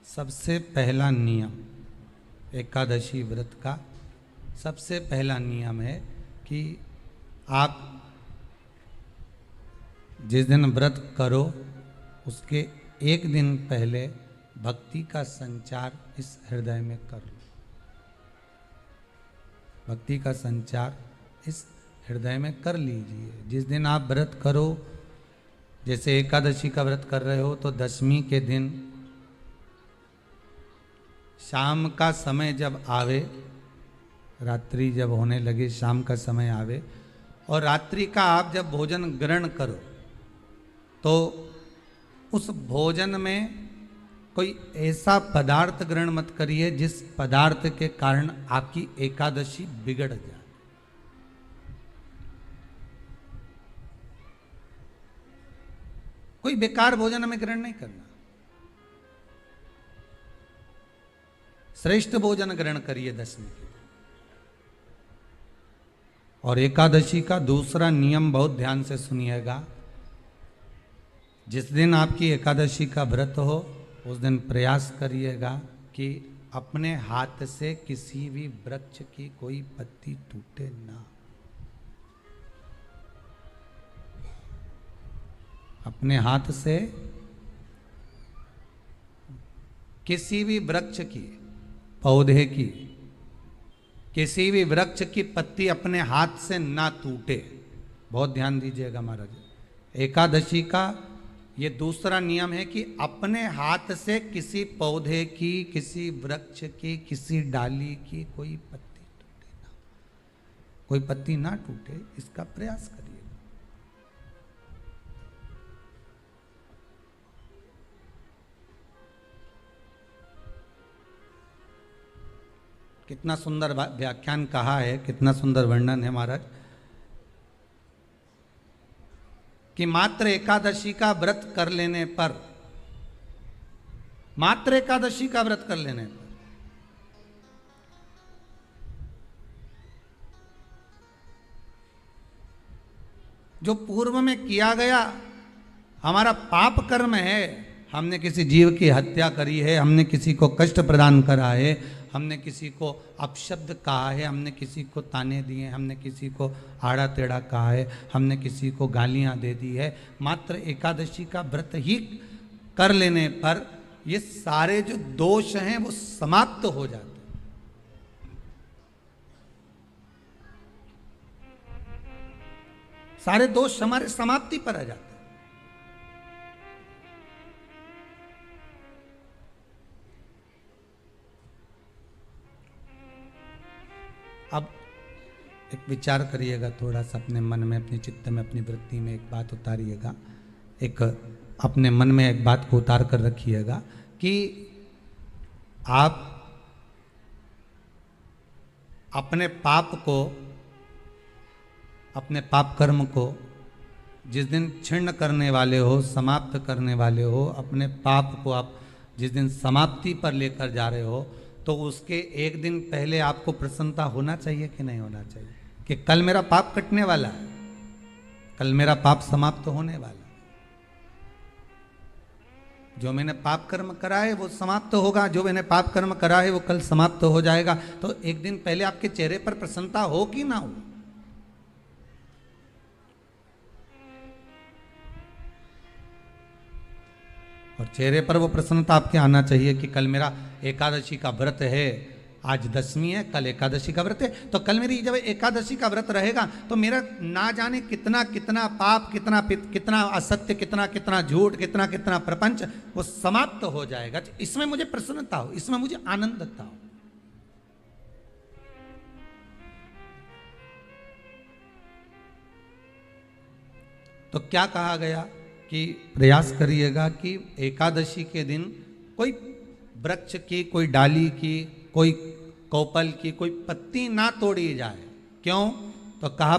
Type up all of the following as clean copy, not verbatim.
सबसे पहला नियम एकादशी व्रत का सबसे पहला नियम है कि आप जिस दिन व्रत करो उसके एक दिन पहले भक्ति का संचार इस हृदय में कर लो। भक्ति का संचार इस हृदय में कर लीजिए। जिस दिन आप व्रत करो, जैसे एकादशी का व्रत कर रहे हो तो दशमी के दिन शाम का समय जब आवे, रात्रि जब होने लगे, शाम का समय आवे और रात्रि का आप जब भोजन ग्रहण करो तो उस भोजन में कोई ऐसा पदार्थ ग्रहण मत करिए जिस पदार्थ के कारण आपकी एकादशी बिगड़ जाए। कोई बेकार भोजन हमें ग्रहण नहीं करना, श्रेष्ठ भोजन ग्रहण करिए दशमी के। और एकादशी का दूसरा नियम बहुत ध्यान से सुनिएगा। जिस दिन आपकी एकादशी का व्रत हो उस दिन प्रयास करिएगा कि अपने हाथ से किसी भी वृक्ष की कोई पत्ती टूटे ना। अपने हाथ से किसी भी वृक्ष की, पौधे की, किसी भी वृक्ष की पत्ती अपने हाथ से ना टूटे। बहुत ध्यान दीजिएगा महाराज। एकादशी का ये दूसरा नियम है कि अपने हाथ से किसी पौधे की, किसी वृक्ष की, किसी डाली की कोई पत्ती टूटे ना, कोई पत्ती ना टूटे, इसका प्रयास करिए। कितना सुंदर व्याख्यान कहा है, कितना सुंदर वर्णन है महाराज कि मात्र एकादशी का व्रत कर लेने पर, मात्र एकादशी का व्रत कर लेने पर जो पूर्व में किया गया हमारा पाप कर्म है, हमने किसी जीव की हत्या करी है, हमने किसी को कष्ट प्रदान करा है, हमने किसी को अपशब्द कहा है, हमने किसी को ताने दिए, हमने किसी को आड़ा टेढ़ा कहा है, हमने किसी को गालियां दे दी है, मात्र एकादशी का व्रत ही कर लेने पर ये सारे जो दोष हैं वो समाप्त हो जाते हैं। सारे दोष हमारे समाप्ति पर आ जाते हैं। अब एक विचार करिएगा थोड़ा सा अपने मन में, अपने चित्त में, अपनी वृत्ति में एक बात उतारिएगा। एक अपने मन में एक बात को उतार कर रखिएगा कि आप अपने पाप को, अपने पाप कर्म को जिस दिन छिन्न करने वाले हो, समाप्त करने वाले हो, अपने पाप को आप जिस दिन समाप्ति पर लेकर जा रहे हो तो उसके एक दिन पहले आपको प्रसन्नता होना चाहिए कि नहीं होना चाहिए कि कल मेरा पाप कटने वाला है, कल मेरा पाप समाप्त होने वाला है। जो मैंने पाप कर्म करा है वो समाप्त होगा, जो मैंने पाप कर्म करा है वो कल समाप्त हो जाएगा। तो एक दिन पहले आपके चेहरे पर प्रसन्नता हो कि ना हो? और चेहरे पर वो प्रसन्नता आपके आना चाहिए कि कल मेरा एकादशी का व्रत है, आज दशमी है, कल एकादशी का व्रत है, तो कल मेरी जब एकादशी का व्रत रहेगा तो मेरा ना जाने कितना कितना पाप, कितना असत्य, कितना झूठ, कितना प्रपंच वो समाप्त हो जाएगा। इसमें मुझे प्रसन्नता हो, इसमें मुझे आनंदता हो। तो क्या कहा गया कि प्रयास करिएगा कि एकादशी के दिन कोई वृक्ष की, कोई डाली की, कोई कोपल की कोई पत्ती ना तोड़ी जाए। क्यों? तो कहा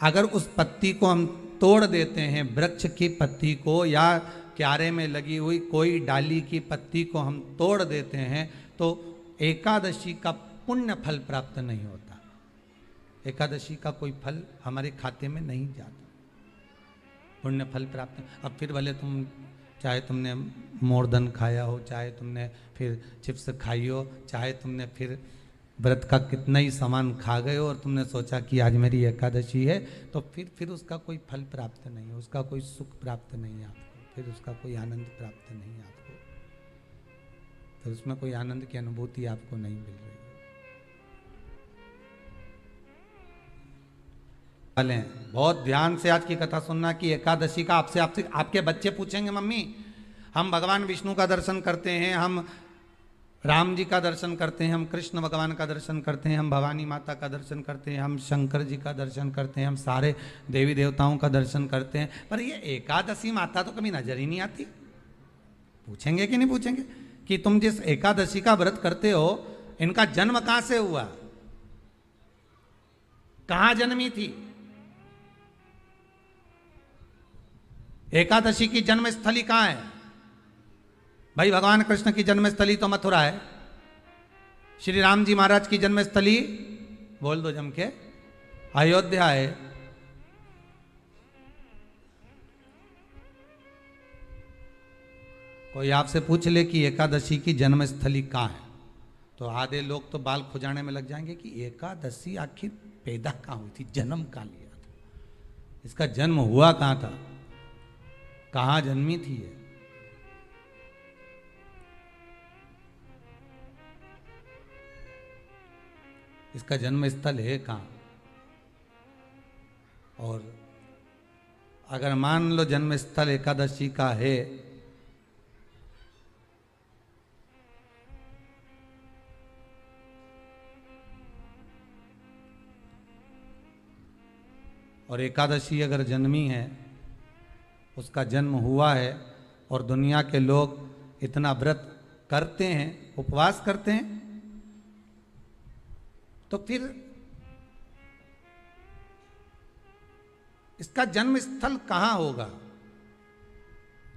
अगर उस पत्ती को हम तोड़ देते हैं, वृक्ष की पत्ती को या क्यारे में लगी हुई कोई डाली की पत्ती को हम तोड़ देते हैं तो एकादशी का पुण्य फल प्राप्त नहीं होता, एकादशी का कोई फल हमारे खाते में नहीं जाता, पुण्य फल प्राप्त। अब फिर भले तुम चाहे तुमने मोरधन खाया हो, चाहे तुमने फिर चिप्स खाई हो, चाहे तुमने फिर व्रत का कितना ही सामान खा गए हो और तुमने सोचा कि आज मेरी एकादशी है, तो फिर उसका कोई फल प्राप्त नहीं है, उसका कोई सुख प्राप्त नहीं है आपको, फिर उसका कोई आनंद प्राप्त नहीं है आपको, फिर उसमें कोई आनंद की अनुभूति आपको नहीं मिल रही है। बहुत ध्यान से आज की कथा सुनना कि एकादशी का आपसे आपसे आपके बच्चे पूछेंगे, मम्मी हम भगवान विष्णु का दर्शन करते हैं, हम राम जी का दर्शन करते हैं, हम कृष्ण भगवान का दर्शन करते हैं, हम भवानी माता का दर्शन करते हैं, हम शंकर जी का दर्शन करते हैं, हम सारे देवी देवताओं का दर्शन करते हैं, पर ये एकादशी माता तो कभी नजर ही नहीं आती। पूछेंगे कि नहीं पूछेंगे कि तुम जिस एकादशी का व्रत करते हो, इनका जन्म कहां से हुआ, कहां जन्मी थी? एकादशी की जन्मस्थली कहां है? भाई भगवान कृष्ण की जन्मस्थली तो मथुरा है, श्री राम जी महाराज की जन्मस्थली बोल दो जम के अयोध्या है। कोई आपसे पूछ ले कि एकादशी की जन्मस्थली कहां है, तो आधे लोग तो बाल खुजाने में लग जाएंगे कि एकादशी आखिर पैदा कहां हुई थी, जन्म कहां लिया था, इसका जन्म हुआ कहां था, कहां जन्मी थी ये? इसका जन्म स्थल है कहां? और अगर मान लो जन्म स्थल एकादशी का है, और एकादशी अगर जन्मी है, उसका जन्म हुआ है, और दुनिया के लोग इतना व्रत करते हैं, उपवास करते हैं, तो फिर इसका जन्म स्थल कहां होगा?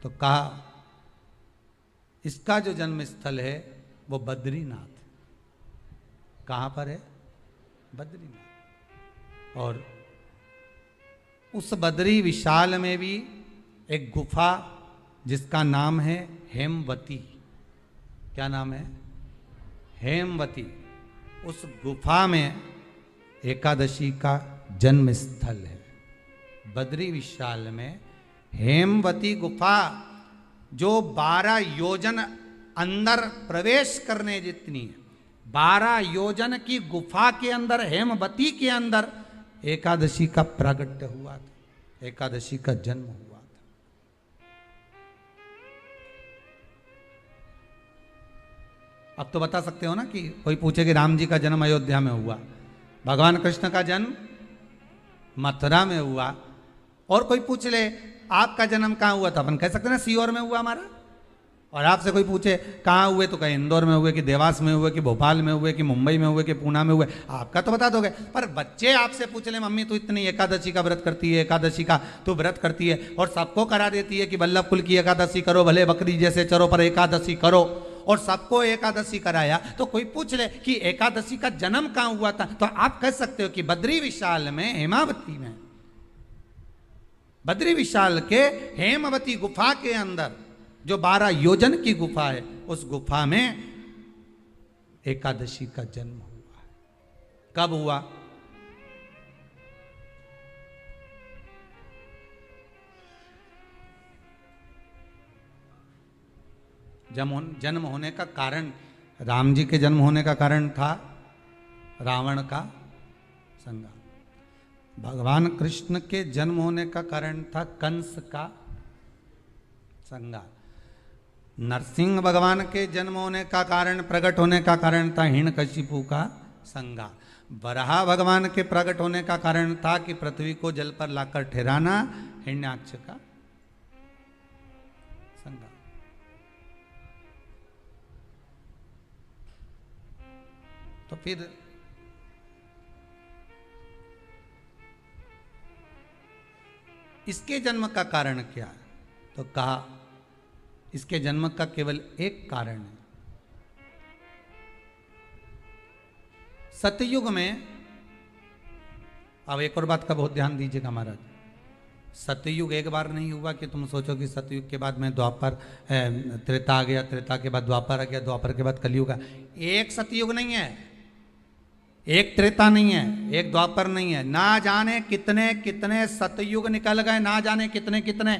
तो कहा इसका जो जन्म स्थल है वो बद्रीनाथ। कहां पर है? बद्रीनाथ। और उस बद्री विशाल में भी एक गुफा जिसका नाम है हेमवती। क्या नाम है? हेमवती। उस गुफा में एकादशी का जन्म स्थल है। बद्री विशाल में हेमवती गुफा, जो 12 योजन अंदर प्रवेश करने जितनी है, 12 योजन की गुफा के अंदर, हेमवती के अंदर एकादशी का प्रागट्य हुआ था, एकादशी का जन्म हुआ था। अब तो बता सकते हो ना कि कोई पूछे कि राम जी का जन्म अयोध्या में हुआ, भगवान कृष्ण का जन्म मथुरा में हुआ, और कोई पूछ ले आपका जन्म कहाँ हुआ, था अपन कह सकते ना सीहोर में हुआ हमारा। और आपसे कोई पूछे कहाँ हुए, तो कहीं इंदौर में हुए, कि देवास में हुए, कि भोपाल में हुए, कि मुंबई में हुए, कि पूना में हुए, आपका तो बता दोगे। पर बच्चे आपसे पूछ ले मम्मी तू इतनी एकादशी का व्रत करती है, एकादशी का तू व्रत करती है और सबको करा देती है कि वल्लभ कुल की एकादशी करो, भले बकरी जैसे चरो पर एकादशी करो, और सबको एकादशी कराया, तो कोई पूछ ले कि एकादशी का जन्म कहां हुआ था, तो आप कह सकते हो कि बद्री विशाल में, हेमावती में, बद्री विशाल के हेमवती गुफा के अंदर जो 12 योजन की गुफा है, उस गुफा में एकादशी का जन्म हुआ। कब हुआ? जन्म होने का कारण, राम जी के जन्म होने का कारण था रावण का संहार। भगवान कृष्ण के जन्म होने का कारण था कंस का संहार। नरसिंह भगवान के जन्म होने का कारण, प्रकट होने का कारण था हिरण्यकशिपु का संहार। वराह भगवान के प्रकट होने का कारण था कि पृथ्वी को जल पर लाकर ठहराना, हिरण्याक्ष का संहार। तो फिर इसके जन्म का कारण क्या है? तो कहा इसके जन्म का केवल एक कारण है। सतयुग में, अब एक और बात का बहुत ध्यान दीजिएगा महाराज, सतयुग एक बार नहीं हुआ कि तुम सोचो कि सतयुग के बाद में द्वापर त्रेता आ गया, त्रेता के बाद द्वापर आ गया, द्वापर के बाद कलयुग आ। एक सतयुग नहीं है, एक त्रेता नहीं है, एक द्वापर नहीं है। ना जाने कितने कितने सतयुग निकल गए, ना जाने कितने कितने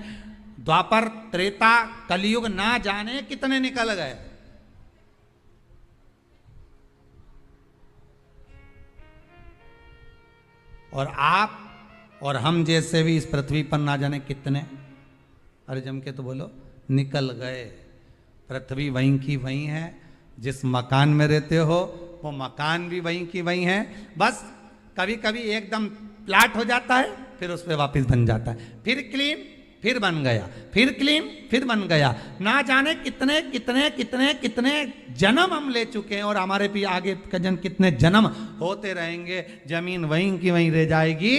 द्वापर त्रेता कलयुग, ना जाने कितने निकल गए। और आप और हम जैसे भी इस पृथ्वी पर ना जाने कितने, अरे जम के तो बोलो, निकल गए। पृथ्वी वहीं की वहीं है, जिस मकान में रहते हो वो मकान भी वहीं की वहीं है। बस कभी कभी एकदम प्लाट हो जाता है, फिर उस पर वापस बन जाता है, फिर क्लीन, फिर बन गया, फिर क्लीन, फिर बन गया। ना जाने कितने कितने कितने कितने जन्म हम ले चुके हैं, और हमारे भी आगे का जन्म कितने जन्म होते रहेंगे। जमीन वहीं की वहीं रह जाएगी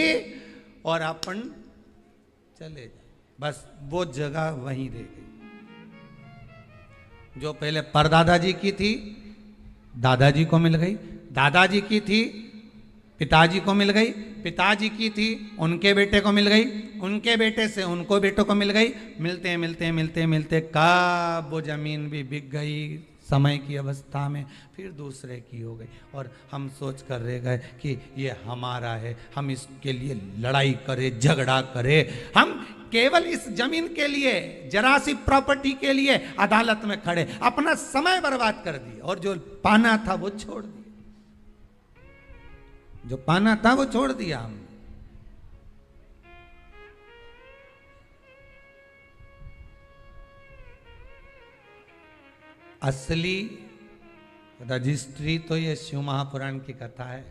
और अपन चले जाए, बस वो जगह वहीं रह गई। जो पहले परदादाजी की थी दादाजी को मिल गई, दादाजी की थी पिताजी को मिल गई, पिताजी की थी उनके बेटे को मिल गई, उनके बेटे से उनको बेटों को मिल गई। मिलते मिलते मिलते मिलते कब वो जमीन भी बिक गई समय की अवस्था में, फिर दूसरे की हो गई। और हम सोच कर रह गए कि ये हमारा है, हम इसके लिए लड़ाई करें, झगड़ा करें। हम केवल इस जमीन के लिए, जरा सी प्रॉपर्टी के लिए अदालत में खड़े, अपना समय बर्बाद कर दिया, और जो पाना था वो छोड़ दिया, जो पाना था वो छोड़ दिया हमने। असली रजिस्ट्री तो ये शिव महापुराण की कथा है,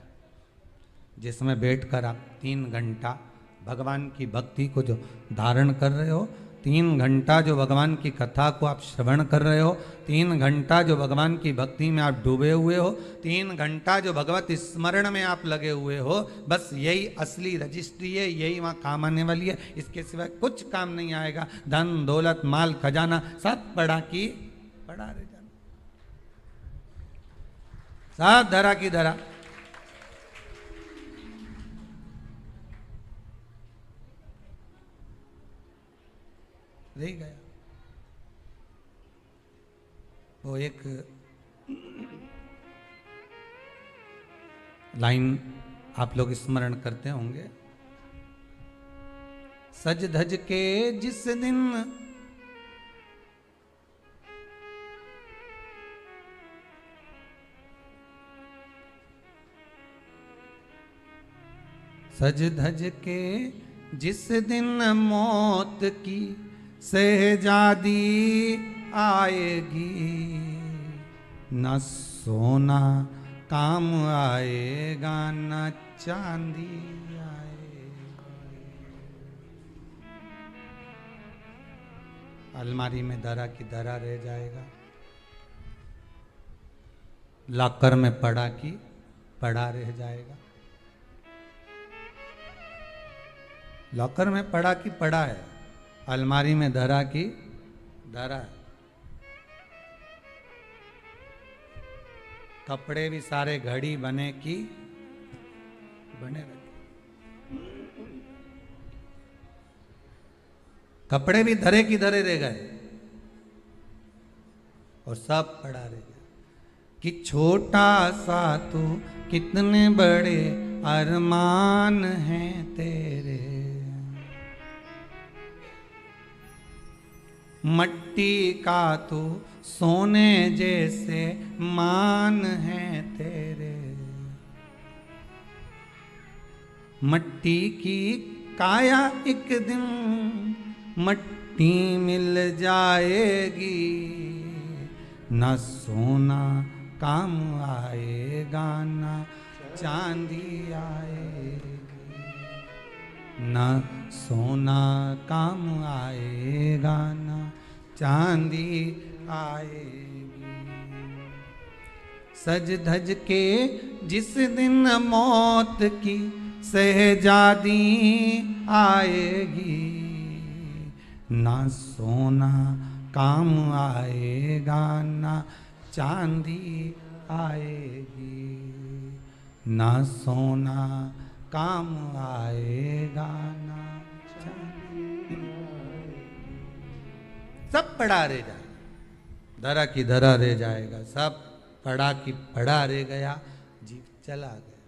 जिसमें बैठकर आप 3 घंटा भगवान की भक्ति को जो धारण कर रहे हो, 3 घंटा जो भगवान की कथा को आप श्रवण कर रहे हो, 3 घंटा जो भगवान की भक्ति में आप डूबे हुए हो, 3 घंटा जो भगवत स्मरण में आप लगे हुए हो, बस यही असली रजिस्ट्री है, यही वहाँ काम आने वाली है। इसके सिवाय कुछ काम नहीं आएगा। धन दौलत माल खजाना सब पड़ा की पड़ा रह जाना, सब धरा की धरा। रह गया। वो एक लाइन आप लोग स्मरण करते होंगे, सज धज के जिस दिन सज धज के जिस दिन मौत की शहजादी आएगी, न सोना काम आएगा न चांदी आएगी। अलमारी में धरा की धरा रह जाएगा, लॉकर में पड़ा की पड़ा रह जाएगा। लॉकर में पड़ा की पड़ा है, अलमारी में धरा की धरा है। कपड़े भी सारे घड़ी बने की बने रहे, कपड़े भी धरे की धरे रह गए और सब पड़ा रह गया। कि छोटा सा तू कितने बड़े अरमान हैं तेरे, मट्टी का तो सोने जैसे मान है तेरे। मट्टी की काया एक दिन मट्टी मिल जाएगी, न सोना काम आएगा न चांदी आएगी, न सोना काम आएगा न चांदी आएगी। सज धज के जिस दिन मौत की शहजादी आएगी, ना सोना काम आएगा ना चांदी आएगी, ना सोना काम आएगा ना चांदी। सब पड़ा रह जाएगा, धरा की धरा रह जाएगा, सब पड़ा की पड़ा रह गया, जीव चला गया।